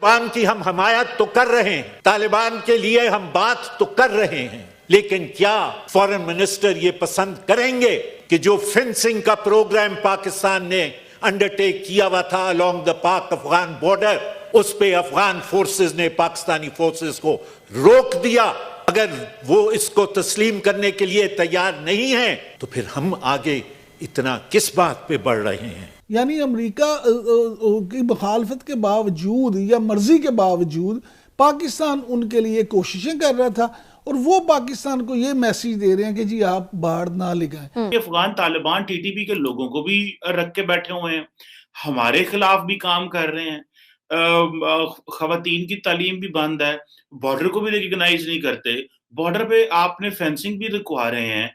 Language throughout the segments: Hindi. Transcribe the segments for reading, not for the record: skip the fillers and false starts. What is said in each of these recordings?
तालिबान की हम हमायत तो कर रहे हैं, तालिबान के लिए हम बात तो कर रहे हैं, लेकिन क्या फॉरेन मिनिस्टर ये पसंद करेंगे कि जो फेंसिंग का प्रोग्राम पाकिस्तान ने अंडरटेक किया हुआ था अलोंग द पाक अफगान बॉर्डर, उस पे अफगान फोर्सेस ने पाकिस्तानी फोर्सेस को रोक दिया। अगर वो इसको तस्लीम करने के लिए तैयार नहीं है तो फिर हम आगे इतना किस बात पे बढ़ रहे हैं। यानी अमेरिका की मुखालफत के बावजूद या मर्जी के बावजूद पाकिस्तान उनके लिए कोशिशें कर रहा था और वो पाकिस्तान को ये मैसेज दे रहे हैं कि जी आप बाढ़ ना लगाएं। अफगान तालिबान टीटीपी के लोगों को भी रख के बैठे हुए हैं, हमारे खिलाफ भी काम कर रहे हैं, खवातीन की तालीम भी बंद है, बॉर्डर को भी रिकॉग्नाइज नहीं करते, बॉर्डर पे आपने फेंसिंग भी रुकवा रहे हैं,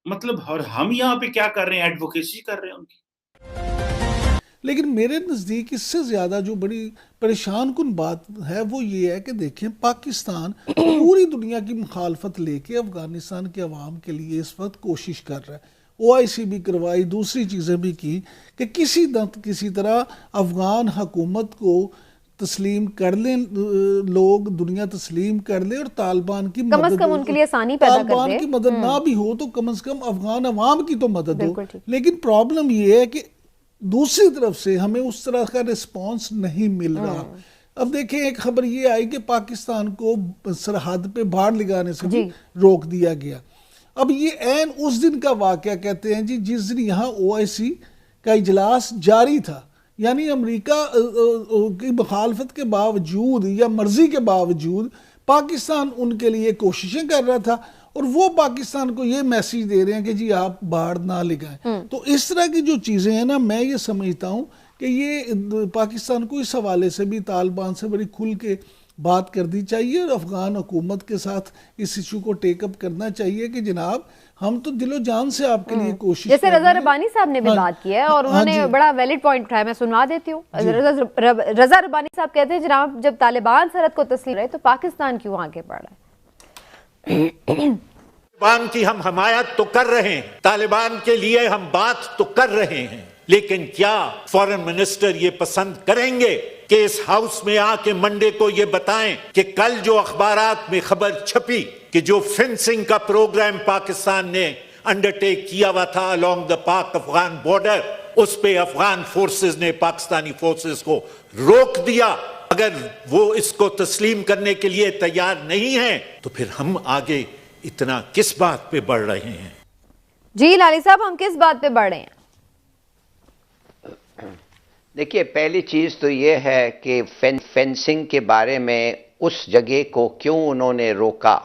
मतलब और हम यहाँ पे क्या कर रहे हैं, एडवोकेसी कर रहे हैं उनकी। लेकिन मेरे नज़दीक इससे ज़्यादा जो बड़ी परेशान कुन बात है वो ये है कि देखें पाकिस्तान पूरी दुनिया की मुखालफत लेके अफ़गानिस्तान के अवाम के लिए इस वक्त कोशिश कर रहा है। OIC भी करवाई, दूसरी चीज़ें भी की कि किसी तरह अफ़गान हुकूमत को तस्लीम कर लें, लोग दुनिया तस्लीम कर ले और तालिबान की कम से कम उनके लिए आसानी पैदा कर दे। तालिबान की मदद ना भी हो तो कम से कम अफ़गान अवाम की तो मदद हो। लेकिन प्रॉब्लम ये है कि दूसरी तरफ से हमें उस तरह का रिस्पांस नहीं मिल रहा। अब देखें एक खबर ये आई कि पाकिस्तान को सरहद पे बाढ़ लगाने से भी रोक दिया गया। अब ये ऐन उस दिन का वाकया कहते हैं जी जिस दिन यहाँ OIC का इजलास जारी था, यानी अमेरिका की मुखालफत के बावजूद या मर्जी के बावजूद पाकिस्तान उनके लिए कोशिशें कर रहा था और वो पाकिस्तान को ये मैसेज दे रहे हैं कि जी आप बाढ़ ना लगाएं। तो इस तरह की जो चीज़ें हैं ना, मैं ये समझता हूँ कि ये पाकिस्तान को इस हवाले से भी तालिबान से बड़ी खुल के बात करनी चाहिए और अफगान हुकूमत के साथ इस इशू को टेकअप करना चाहिए कि जनाब हम तो दिलो जान से आपके लिए कोशिश, जैसे रजा रब्बानी साहब ने भी बात की है और उन्होंने बड़ा वैलिड पॉइंट उठाया, मैं सुनवा देती हूँ। रजा रब्बानी साहब कहते हैं जनाब जब तालिबान सरहद को तस्लीम रहे तो पाकिस्तान क्यों आगे बढ़ रहा है। तालिबान की हम हमायत तो कर रहे हैं, तालिबान के लिए हम बात तो कर रहे हैं, लेकिन क्या फॉरेन मिनिस्टर ये पसंद करेंगे कि इस हाउस में आके मंडे को ये बताएं कि कल जो अखबारात में खबर छपी कि जो फेंसिंग का प्रोग्राम पाकिस्तान ने अंडरटेक किया हुआ था अलोंग द पाक अफगान बॉर्डर, उस पे अफगान फोर्सेस ने पाकिस्तानी फोर्सेस को रोक दिया। अगर वो इसको तस्लीम करने के लिए तैयार नहीं है तो फिर हम आगे इतना किस बात पे बढ़ रहे हैं। जी लाली साहब, हम किस बात पे बढ़ रहे हैं? देखिए, पहली चीज तो ये है कि फेंसिंग के बारे में उस जगह को क्यों उन्होंने रोका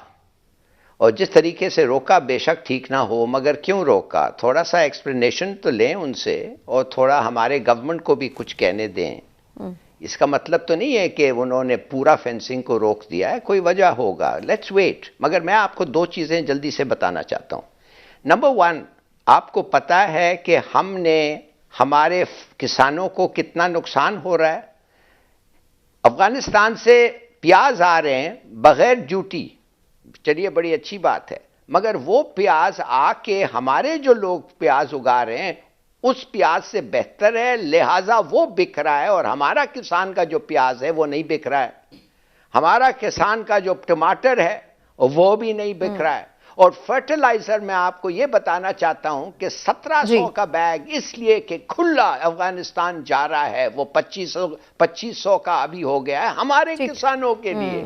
और जिस तरीके से रोका बेशक ठीक ना हो, मगर क्यों रोका, थोड़ा सा एक्सप्लेनेशन तो लें उनसे और थोड़ा हमारे गवर्नमेंट को भी कुछ कहने दें। इसका मतलब तो नहीं है कि उन्होंने पूरा फेंसिंग को रोक दिया है, कोई वजह होगा, लेट्स वेट। मगर मैं आपको दो चीज़ें जल्दी से बताना चाहता हूँ। नंबर 1, आपको पता है कि हमने हमारे किसानों को कितना नुकसान हो रहा है। अफगानिस्तान से प्याज आ रहे हैं बगैर ड्यूटी, चलिए बड़ी अच्छी बात है, मगर वो प्याज आके हमारे जो लोग प्याज उगा रहे हैं उस प्याज से बेहतर है, लिहाजा वो बिक रहा है और हमारा किसान का जो प्याज है वो नहीं बिक रहा है। हमारा किसान का जो टमाटर है वो भी नहीं बिक रहा है। और फर्टिलाइजर मैं आपको ये बताना चाहता हूं कि 1700 का बैग इसलिए कि खुला अफगानिस्तान जा रहा है, वो 2500 का अभी हो गया है हमारे किसानों के लिए।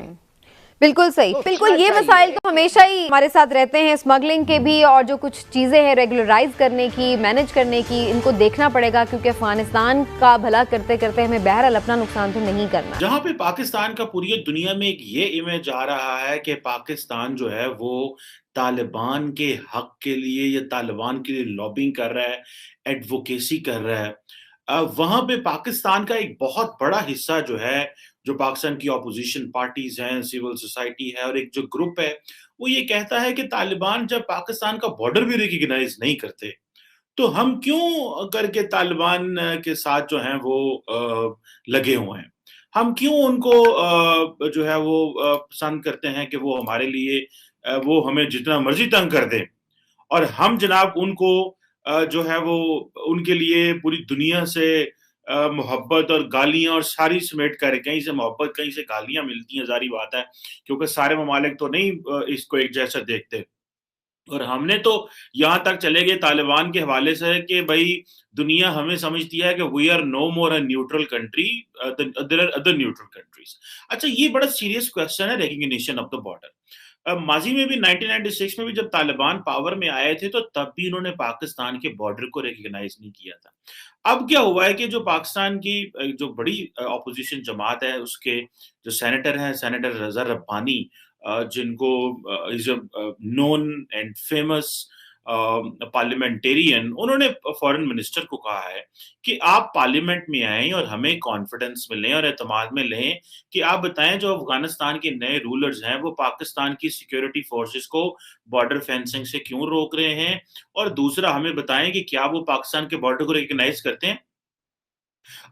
बिल्कुल सही, बिल्कुल। ये मसाइल तो हमेशा ही हमारे साथ रहते हैं, स्मगलिंग के भी और जो कुछ चीज़ें हैं रेगुलराइज करने की, मैनेज करने की, इनको देखना पड़ेगा क्योंकि अफगानिस्तान का भला करते करते हमें बहरहाल अपना नुकसान तो नहीं करना। जहां पे पाकिस्तान का पूरी दुनिया में एक ये इमेज आ रहा है कि पाकिस्तान जो है वो तालिबान के हक के लिए या तालिबान के लिए लॉबिंग कर रहा है, एडवोकेसी कर रहा है, वहां पे पाकिस्तान का एक बहुत बड़ा हिस्सा जो है, जो पाकिस्तान की ऑपोजिशन पार्टीज हैं, सिविल सोसाइटी है और एक जो ग्रुप है, वो ये कहता है कि तालिबान जब पाकिस्तान का बॉर्डर भी रिकॉग्नाइज नहीं करते तो हम क्यों करके तालिबान के साथ जो हैं वो लगे हुए हैं, हम क्यों उनको जो है वो पसंद करते हैं कि वो हमारे लिए वो हमें जितना मर्जी तंग कर दें और हम जनाब उनको जो है वो उनके लिए पूरी दुनिया से मोहब्बत और गालियां और सारी समेट कर, कहीं से मोहब्बत कहीं से गालियां मिलती हैं, जारी बात है, क्योंकि सारे ममालिक तो नहीं इसको एक जैसा देखते। और हमने तो यहां तक चले गए तालिबान के हवाले से कि भाई दुनिया हमें समझती है कि we are no more a neutral country, there are other neutral countries. अच्छा, ये बड़ा सीरियस क्वेश्चन है रिकग्निशन ऑफ द बॉर्डर। माजी में भी 1996 में भी जब तालिबान पावर में आए थे तो तब भी इन्होंने पाकिस्तान के बॉर्डर को रिकग्नाइज नहीं किया था। अब क्या हुआ है कि जो पाकिस्तान की जो बड़ी ऑपोजिशन जमात है, उसके जो सेनेटर हैं, सेनेटर रजा रब्बानी, जिनको is a known and famous parliamentarian, उन्होंने फॉरेन मिनिस्टर को कहा है कि आप पार्लियामेंट में आएं और हमें कॉन्फिडेंस में लें और एतमाद में लें कि आप बताएं जो अफगानिस्तान के नए रूलर्स हैं वो पाकिस्तान की सिक्योरिटी फोर्सेस को बॉर्डर फेंसिंग से क्यों रोक रहे हैं, और दूसरा हमें बताएं कि क्या वो पाकिस्तान के बॉर्डर को रिकग्नाइज करते हैं।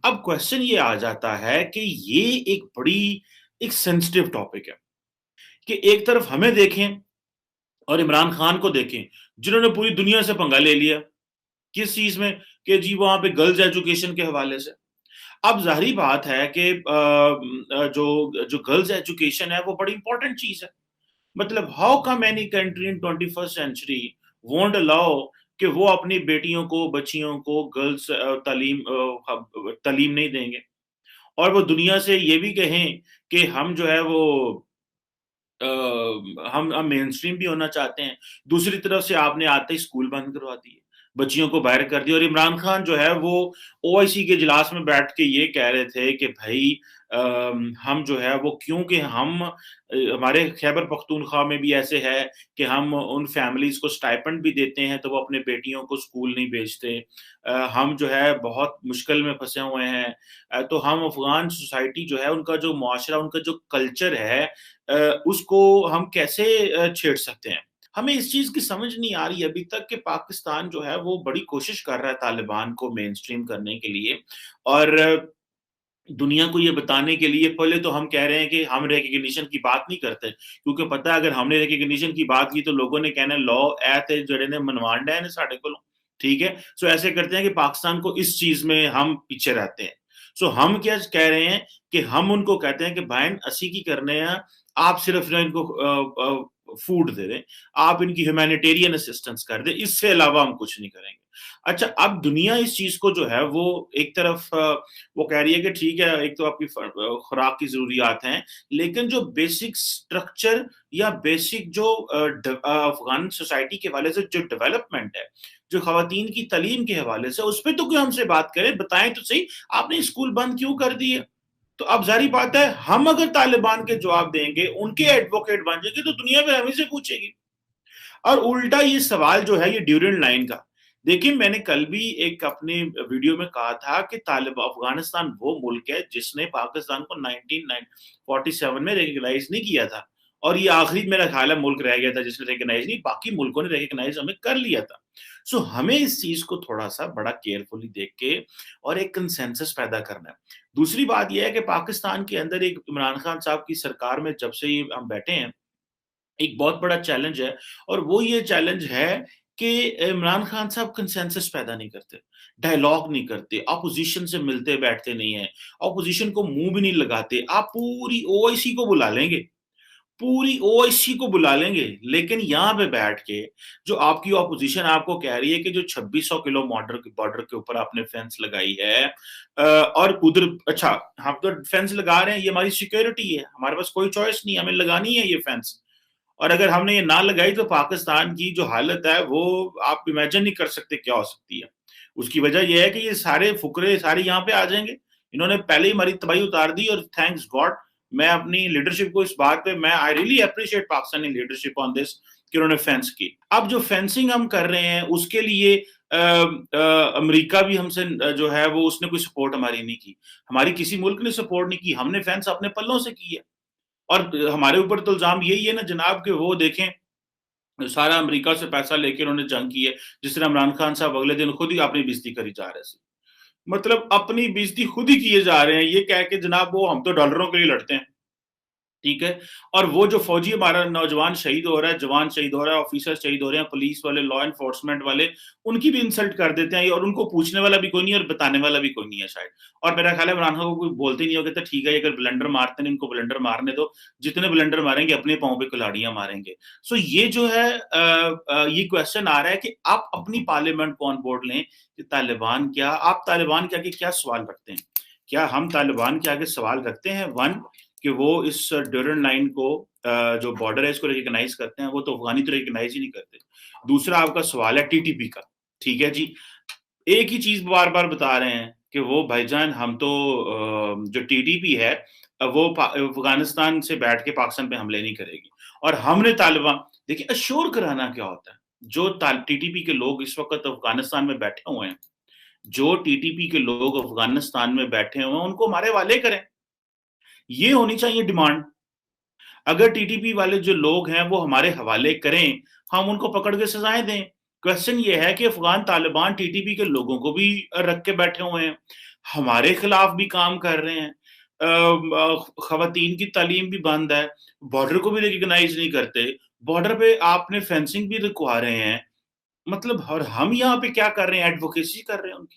अब क्वेश्चन ये आ जाता है कि ये एक सेंसिटिव टॉपिक है कि एक तरफ हमें देखें और इमरान खान को देखें, जिन्होंने पूरी दुनिया से पंगा ले लिया। किस चीज में? कि जी वहां पे गर्ल्स एजुकेशन के हवाले से। अब जाहिर बात है कि जो जो गर्ल्स एजुकेशन है वो बड़ी इंपॉर्टेंट चीज है। मतलब how come any country in 21st century won't allow कि वो अपनी बेटियों को, बच्चियों को गर्ल्स तालीम नहीं देंगे, और वो दुनिया से ये भी कहें कि हम जो है वो हम मेन स्ट्रीम भी होना चाहते हैं। दूसरी तरफ से आपने आते ही स्कूल बंद करवा दिए, बच्चियों को बाहर कर दिया। और इमरान खान जो है वो ओआईसी के इजलास में बैठ के ये कह रहे थे कि भाई हम जो है वो, क्योंकि हमारे खैबर पख्तूनख्वा में भी ऐसे है कि हम उन फैमिलीज को स्टाइपेंड भी देते हैं तो वो अपने बेटियों को स्कूल नहीं भेजते। हम जो है बहुत मुश्किल में फंसे हुए हैं। तो हम अफगान सोसाइटी जो है, उनका जो मुआशरा, उनका जो कल्चर है, उसको हम कैसे छेड़ सकते हैं। हमें इस चीज की समझ नहीं आ रही अभी तक कि पाकिस्तान जो है वो बड़ी कोशिश कर रहा है तालिबान को मेन स्ट्रीम करने के लिए, और दुनिया को ये बताने के लिए पहले तो हम कह रहे हैं कि हम रिकग्निशन की बात नहीं करते, क्योंकि पता है अगर हमने रिकग्निशन की बात की तो लोगों ने कहना लॉ ऐ जड़े ने मनवांड है साढ़े को, ठीक है। सो ऐसे करते हैं कि पाकिस्तान को इस चीज में हम पीछे रहते हैं। सो हम क्या कह रहे हैं कि हम उनको कहते हैं कि भाई असी की करने हैं, आप सिर्फ इनको फूड दे दें, आप इनकी ह्यूमैनिटेरियन असिस्टेंस कर दें, इससे अलावा हम कुछ नहीं करेंगे। अच्छा, अब दुनिया इस चीज को जो है वो एक तरफ वो कह रही है कि ठीक है, एक तो आपकी खुराक की जरूरियात हैं, लेकिन जो बेसिक स्ट्रक्चर या बेसिक जो अफगान सोसाइटी के हवाले से जो डेवलपमेंट है, जो खवातीन की तालीम के हवाले से, उस पर तो कोई हमसे बात करे, बताएं तो सही आपने स्कूल बंद क्यों कर दिए। तो अब जारी बात है, हम अगर तालिबान के जवाब देंगे, उनके एडवोकेट बन जाएंगे, तो दुनिया फिर हमें से पूछेगी। और उल्टा ये सवाल जो है ये ड्यूरेंट लाइन का, देखिए मैंने कल भी एक अपने वीडियो में कहा था कि अफगानिस्तान वो मुल्क है जिसने पाकिस्तान को 1947 में रिकग्नाइज नहीं किया था, और ये आखिरी मेरा ख्याल है मुल्क रह गया था जिसने रिकग्नाइज नहीं, बाकी मुल्कों ने रिकग्नाइज हमें कर लिया था। सो हमें इस चीज को थोड़ा सा बड़ा केयरफुली देख के और एक कंसेंसस पैदा करना है। दूसरी बात यह है कि पाकिस्तान के अंदर एक इमरान खान साहब की सरकार में जब से हम बैठे हैं, एक बहुत बड़ा चैलेंज है, और वो ये चैलेंज है कि इमरान खान साहब कंसेंसस पैदा नहीं करते, डायलॉग नहीं करते, अपोजिशन से मिलते बैठते नहीं है, अपोजिशन को मुंह भी नहीं लगाते। आप पूरी ओआईसी को बुला लेंगे, पूरी ओआईसी को बुला लेंगे, लेकिन यहाँ पे बैठ के जो आपकी ऑपोजिशन आपको कह रही है कि जो 2600 किलो बॉर्डर के ऊपर आपने फेंस लगाई है, और उधर, अच्छा हम तो फेंस लगा रहे हैं, ये हमारी सिक्योरिटी है, हमारे पास कोई चॉइस नहीं, हमें लगानी है ये फेंस, और अगर हमने ये ना लगाई तो पाकिस्तान की जो हालत है वो आप इमेजिन नहीं कर सकते क्या हो सकती है। उसकी वजह यह है कि ये सारे फुकरे सारे यहाँ पे आ जाएंगे, इन्होंने पहले ही हमारी तबाही उतार दी, और थैंक्स गॉड मैं अपनी लीडरशिप को इस बात पे, मैं I really appreciate Pakistani leadership on this कि उन्होंने फेंस की। अब जो फेंसिंग हम कर रहे हैं उसके लिए अमेरिका भी हमसे जो है वो, उसने कोई सपोर्ट हमारी नहीं की, हमारी किसी मुल्क ने सपोर्ट नहीं की, हमने फेंस अपने पल्लों से की है। और हमारे ऊपर तो इल्जाम यही है ना जनाब कि वो देखें सारा अमेरिका से पैसा लेके उन्होंने जंग की है, जिस तरह इमरान खान साहब अगले दिन खुद ही अपनी बेइज्जती करी जा रहे थे, मतलब अपनी बेइज्जती खुद ही किए जा रहे हैं, ये कह के जनाब वो हम तो डॉलरों के लिए लड़ते हैं, ठीक है। और वो जो फौजी हमारा नौजवान शहीद हो रहा है, जवान शहीद हो रहा है, ऑफिसर शहीद हो रहे हैं, पुलिस वाले, लॉ एनफोर्समेंट वाले, उनकी भी इंसल्ट कर देते हैं, और उनको पूछने वाला भी कोई नहीं और बताने वाला भी कोई नहीं है शायद। और मेरा ख्याल है इमरान खान को कोई बोलते नहीं होगा तो ठीक है, अगर ब्लंडर मारते हैं इनको ब्लंडर मारने दो, जितने ब्लंडर मारेंगे अपने पांव पे कुल्हाड़ियां मारेंगे। सो ये जो है ये क्वेश्चन आ रहा है कि आप अपनी पार्लियामेंट को ऑन बोर्ड लें कि तालिबान क्या, आप तालिबान के आगे क्या सवाल रखते हैं? क्या हम तालिबान के आगे सवाल रखते हैं वन कि वो इस ड्यूरन लाइन को जो बॉर्डर है इसको रिकॉग्नाइज करते हैं? वो तो अफगानी तो रिकॉग्नाइज ही नहीं करते। दूसरा आपका सवाल है टीटीपी का, ठीक है जी, एक ही चीज बार बार बता रहे हैं कि वो भाईजान हम तो जो टीटीपी है वो अफगानिस्तान से बैठ के पाकिस्तान पे हमले नहीं करेगी, और हमने तालिबान, देखिए अश्योर कराना क्या होता है? जो टीटीपी के लोग इस वक्त अफगानिस्तान में बैठे हुए हैं, जो टीटीपी के लोग अफगानिस्तान में बैठे हुए हैं उनको हमारे हवाले करें, ये होनी चाहिए डिमांड। अगर टीटीपी वाले जो लोग हैं वो हमारे हवाले करें, हम उनको पकड़ के सजाएं दें। क्वेश्चन ये है कि अफगान तालिबान टीटीपी के लोगों को भी रख के बैठे हुए हैं, हमारे खिलाफ भी काम कर रहे हैं, खवातीन की तालीम भी बंद है, बॉर्डर को भी रिकॉग्नाइज नहीं करते, बॉर्डर पे आपने फेंसिंग भी रुकवा रहे हैं, मतलब और हम यहाँ पे क्या कर रहे हैं? एडवोकेसी कर रहे हैं उनकी।